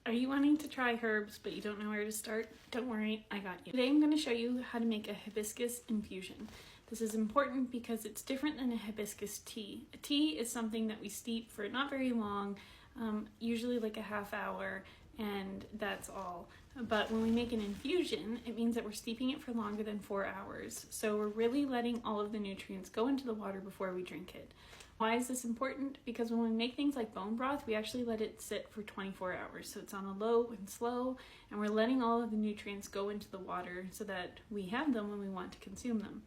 Are you wanting to try herbs but you don't know where to start? Don't worry, I got you. Today I'm going to show you how to make a hibiscus infusion. This is important because it's different than a hibiscus tea. A tea is something that we steep for not very long, usually like a half hour, and that's all. But when we make an infusion, it means that we're steeping it for longer than 4 hours. So we're really letting all of the nutrients go into the water before we drink it. Why is this important? Because when we make things like bone broth, we actually let it sit for 24 hours. So it's on a low and slow, and we're letting all of the nutrients go into the water so that we have them when we want to consume them.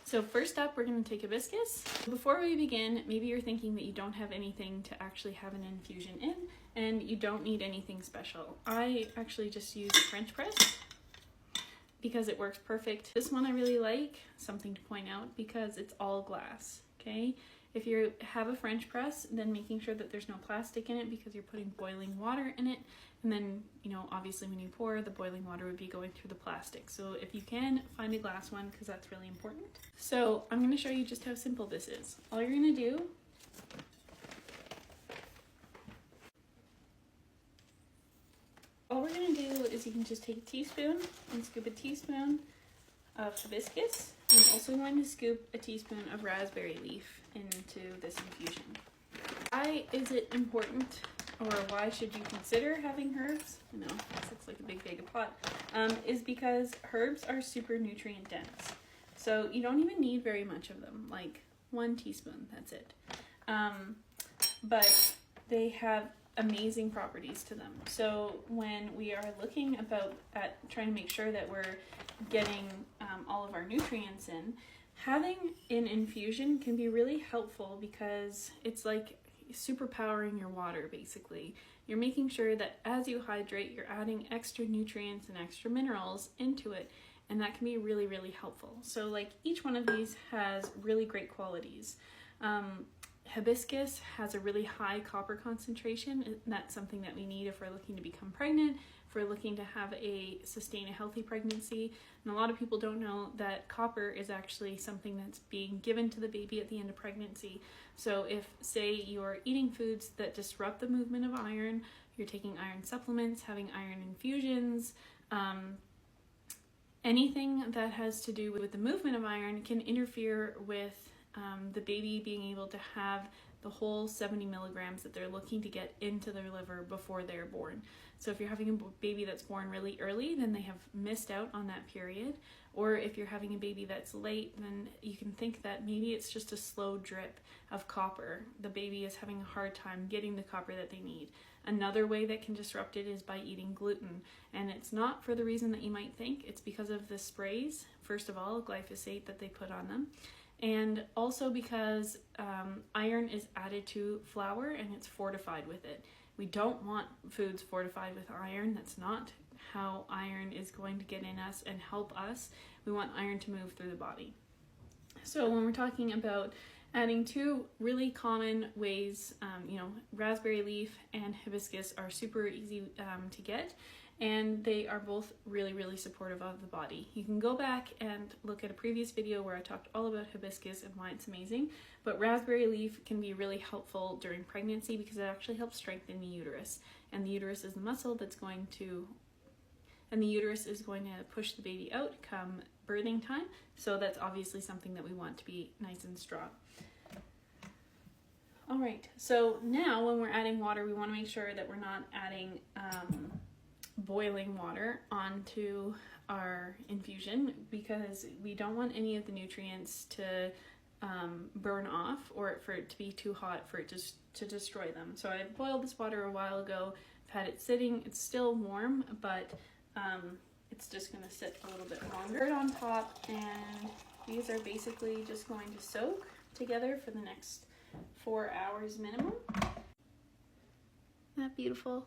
So first up, we're going to take hibiscus. Before we begin, maybe you're thinking that you don't have anything to actually have an infusion in, and you don't need anything special. I actually just use a French press because it works perfect. This one I really like, something to point out, because it's all glass, okay? If you have a French press, then making sure that there's no plastic in it because you're putting boiling water in it. And then, obviously when you pour, the boiling water would be going through the plastic. So if you can, find a glass one because that's really important. So I'm going to show you just how simple this is. All you're going to do is you can just take a teaspoon and scoop a teaspoon of hibiscus. I'm also going to scoop a teaspoon of raspberry leaf into this infusion. Why is it important, or why should you consider having herbs? I know, this looks like a big bag of pot. Is because herbs are super nutrient dense. So you don't even need very much of them, like 1 teaspoon, that's it. But they have amazing properties to them. So when we are looking at trying to make sure that we're getting all of our nutrients in, having an infusion can be really helpful because it's like superpowering your water, basically. You're making sure that as you hydrate, you're adding extra nutrients and extra minerals into it, and that can be really, really helpful. So like each one of these has really great qualities. Hibiscus has a really high copper concentration, and that's something that we need if we're looking to become pregnant, if we're looking to sustain a healthy pregnancy. And a lot of people don't know that copper is actually something that's being given to the baby at the end of pregnancy. So if, say, you're eating foods that disrupt the movement of iron, you're taking iron supplements, having iron infusions, anything that has to do with the movement of iron can interfere with the baby being able to have the whole 70 milligrams that they're looking to get into their liver before they're born. So if you're having a baby that's born really early, then they have missed out on that period. Or if you're having a baby that's late, then you can think that maybe it's just a slow drip of copper. The baby is having a hard time getting the copper that they need. Another way that can disrupt it is by eating gluten. And it's not for the reason that you might think. It's because of the sprays, first of all, glyphosate that they put on them. And also because iron is added to flour and it's fortified with it. We don't want foods fortified with iron. That's not how iron is going to get in us and help us. We want iron to move through the body. So when we're talking about adding 2 really common ways, raspberry leaf and hibiscus are super easy to get. And they are both really, really supportive of the body. You can go back and look at a previous video where I talked all about hibiscus and why it's amazing, but raspberry leaf can be really helpful during pregnancy because it actually helps strengthen the uterus. And the uterus is the muscle that's going to push the baby out come birthing time. So that's obviously something that we want to be nice and strong. All right, so now when we're adding water, we want to make sure that we're not adding boiling water onto our infusion because we don't want any of the nutrients to burn off or for it to be too hot for it to destroy them. So I boiled this water a while ago. I've had it sitting. It's still warm, but it's just going to sit a little bit longer on top, and these are basically just going to soak together for the next 4 hours minimum. Isn't that beautiful?